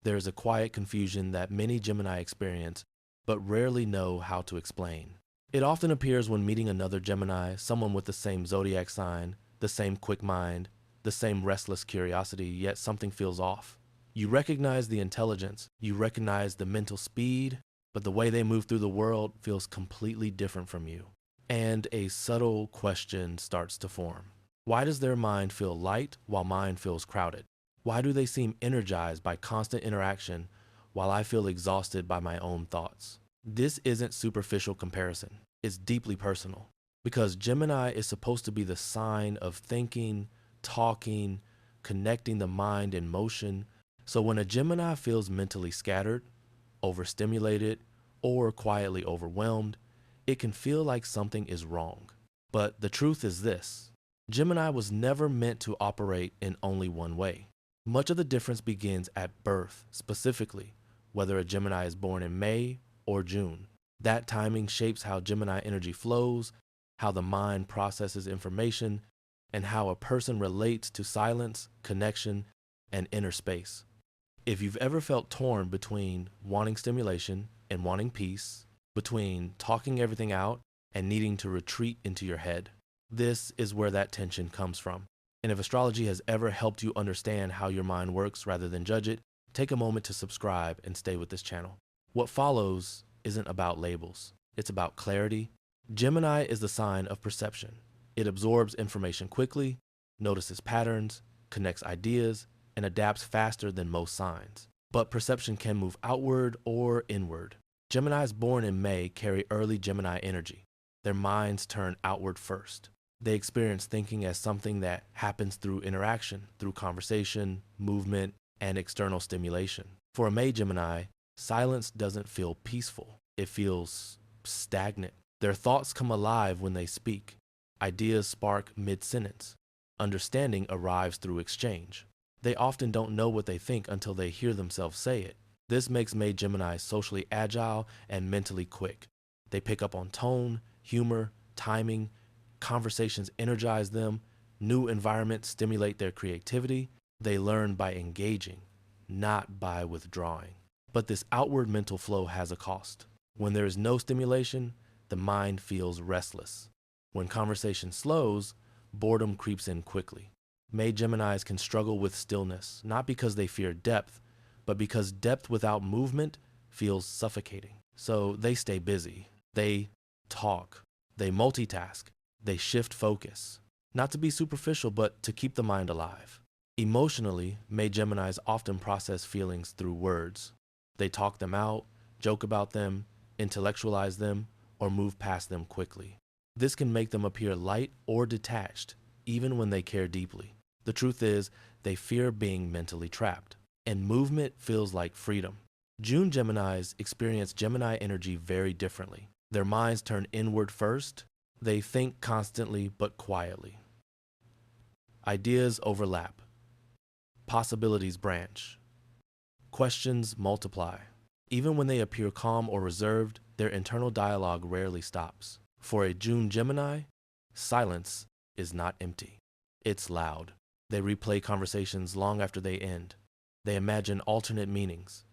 There is a quiet confusion that many Gemini experience, but rarely know how to explain. It often appears when meeting another Gemini, someone with the same zodiac sign, the same quick mind, the same restless curiosity, yet something feels off. You recognize the intelligence, you recognize the mental speed, but the way they move through the world feels completely different from you. And a subtle question starts to form. Why does their mind feel light while mine feels crowded? Why do they seem energized by constant interaction while I feel exhausted by my own thoughts? This isn't superficial comparison. It's deeply personal. Because Gemini is supposed to be the sign of thinking, talking, connecting the mind in motion. So when a Gemini feels mentally scattered, overstimulated, or quietly overwhelmed, it can feel like something is wrong. But the truth is this: Gemini was never meant to operate in only one way. Much of the difference begins at birth, specifically, whether a Gemini is born in May or June. That timing shapes how Gemini energy flows, how the mind processes information, and how a person relates to silence, connection, and inner space. If you've ever felt torn between wanting stimulation and wanting peace, between talking everything out and needing to retreat into your head, this is where that tension comes from. And if astrology has ever helped you understand how your mind works rather than judge it, take a moment to subscribe and stay with this channel. What follows isn't about labels. It's about clarity. Gemini is the sign of perception. It absorbs information quickly, notices patterns, connects ideas, and adapts faster than most signs. But perception can move outward or inward. Geminis born in May carry early Gemini energy. Their minds turn outward first. They experience thinking as something that happens through interaction, through conversation, movement, and external stimulation. For a May Gemini, silence doesn't feel peaceful. It feels stagnant. Their thoughts come alive when they speak. Ideas spark mid-sentence. Understanding arrives through exchange. They often don't know what they think until they hear themselves say it. This makes May Gemini socially agile and mentally quick. They pick up on tone, humor, timing. Conversations energize them. New environments stimulate their creativity. They learn by engaging, not by withdrawing. But this outward mental flow has a cost. When there is no stimulation, the mind feels restless. When conversation slows, boredom creeps in quickly. May Geminis can struggle with stillness, not because they fear depth, but because depth without movement feels suffocating. So they stay busy. They talk. They multitask. They shift focus. Not to be superficial, but to keep the mind alive. Emotionally, May Geminis often process feelings through words. They talk them out, joke about them, intellectualize them, or move past them quickly. This can make them appear light or detached, even when they care deeply. The truth is, they fear being mentally trapped, and movement feels like freedom. June Geminis experience Gemini energy very differently. Their minds turn inward first. They think constantly but quietly. Ideas overlap. Possibilities branch. Questions multiply. Even when they appear calm or reserved, their internal dialogue rarely stops. For a June Gemini, silence is not empty. It's loud. They replay conversations long after they end. They imagine alternate meanings.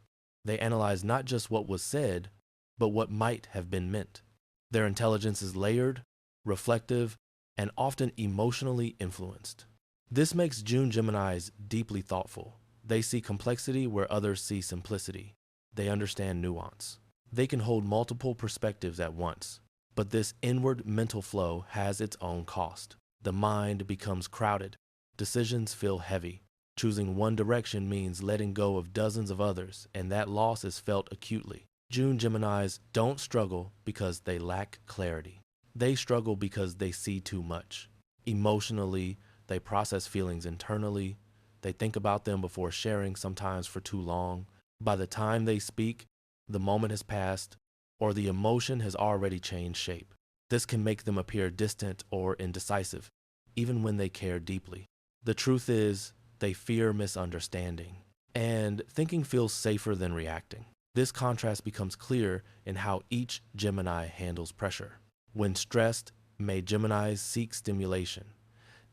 They analyze not just what was said, but what might have been meant. Their intelligence is layered, reflective, and often emotionally influenced. This makes June Geminis deeply thoughtful. They see complexity where others see simplicity. They understand nuance. They can hold multiple perspectives at once. But this inward mental flow has its own cost. The mind becomes crowded. Decisions feel heavy. Choosing one direction means letting go of dozens of others, and that loss is felt acutely. June Geminis don't struggle because they lack clarity. They struggle because they see too much. Emotionally, they process feelings internally. They think about them before sharing, sometimes for too long. By the time they speak, the moment has passed, or the emotion has already changed shape. This can make them appear distant or indecisive, even when they care deeply. The truth is, they fear misunderstanding, and thinking feels safer than reacting. This contrast becomes clear in how each Gemini handles pressure. When stressed, May Geminis seek stimulation.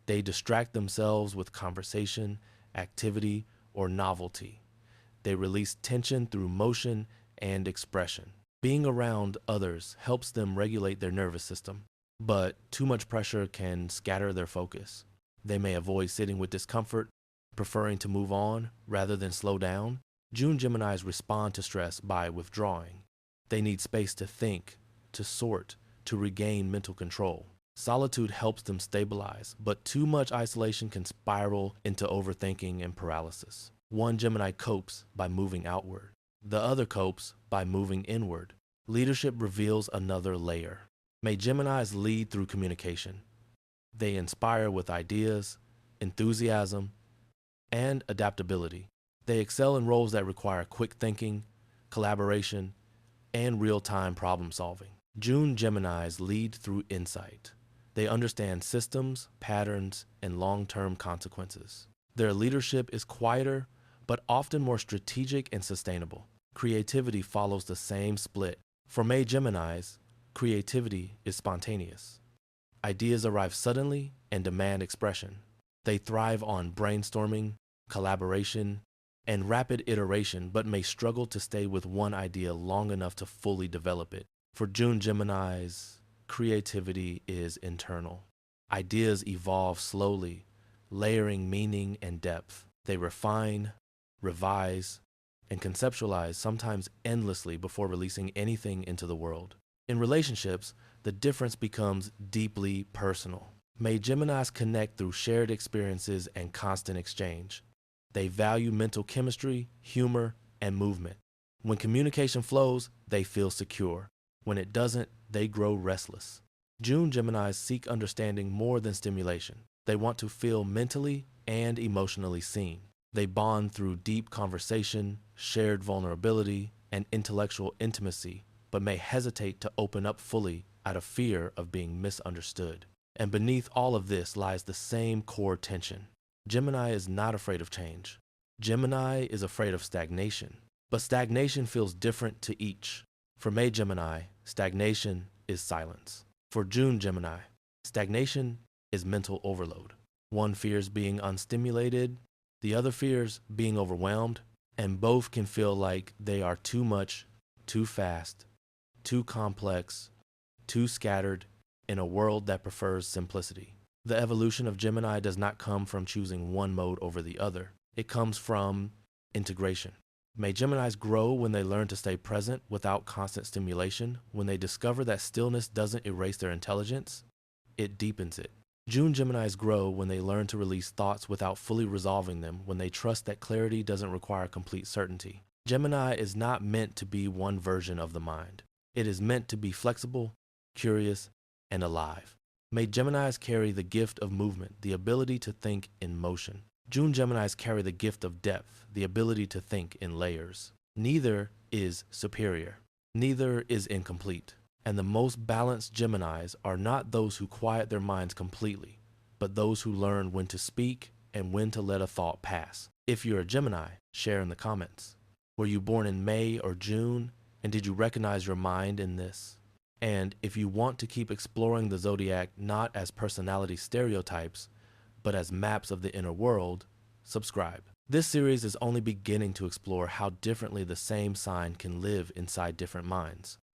They distract themselves with conversation, activity, or novelty. They release tension through motion and expression. Being around others helps them regulate their nervous system, but too much pressure can scatter their focus. They may avoid sitting with discomfort, preferring to move on rather than slow down. June Geminis respond to stress by withdrawing. They need space to think, to sort, to regain mental control. Solitude helps them stabilize, but too much isolation can spiral into overthinking and paralysis. One Gemini copes by moving outward. The other copes by moving inward. Leadership reveals another layer. May Geminis lead through communication. They inspire with ideas, enthusiasm, and adaptability. They excel in roles that require quick thinking, collaboration, and real-time problem solving. June Geminis lead through insight. They understand systems, patterns, and long-term consequences. Their leadership is quieter, but often more strategic and sustainable. Creativity follows the same split. For May Geminis, creativity is spontaneous. Ideas arrive suddenly and demand expression. They thrive on brainstorming, collaboration, and rapid iteration, but may struggle to stay with one idea long enough to fully develop it. For June Geminis, creativity is internal. Ideas evolve slowly, layering meaning and depth. They refine, revise, and conceptualize sometimes endlessly before releasing anything into the world. In relationships, the difference becomes deeply personal. May Geminis connect through shared experiences and constant exchange. They value mental chemistry, humor, and movement. When communication flows, they feel secure. When it doesn't, they grow restless. June Geminis seek understanding more than stimulation. They want to feel mentally and emotionally seen. They bond through deep conversation, shared vulnerability, and intellectual intimacy, but may hesitate to open up fully out of fear of being misunderstood. And beneath all of this lies the same core tension. Gemini is not afraid of change. Gemini is afraid of stagnation. But stagnation feels different to each. For May Gemini, stagnation is silence. For June Gemini, stagnation is mental overload. One fears being unstimulated, the other fears being overwhelmed, and both can feel like they are too much, too fast, too complex, too scattered in a world that prefers simplicity. The evolution of Gemini does not come from choosing one mode over the other. It comes from integration. May Geminis grow when they learn to stay present without constant stimulation, when they discover that stillness doesn't erase their intelligence, it deepens it. June Geminis grow when they learn to release thoughts without fully resolving them, when they trust that clarity doesn't require complete certainty. Gemini is not meant to be one version of the mind. It is meant to be flexible, curious, and alive. May Geminis carry the gift of movement, the ability to think in motion. June Geminis carry the gift of depth, the ability to think in layers. Neither is superior. Neither is incomplete. And the most balanced Geminis are not those who quiet their minds completely, but those who learn when to speak and when to let a thought pass. If you're a Gemini, share in the comments. Were you born in May or June, and did you recognize your mind in this? And if you want to keep exploring the zodiac not as personality stereotypes, but as maps of the inner world, subscribe. This series is only beginning to explore how differently the same sign can live inside different minds.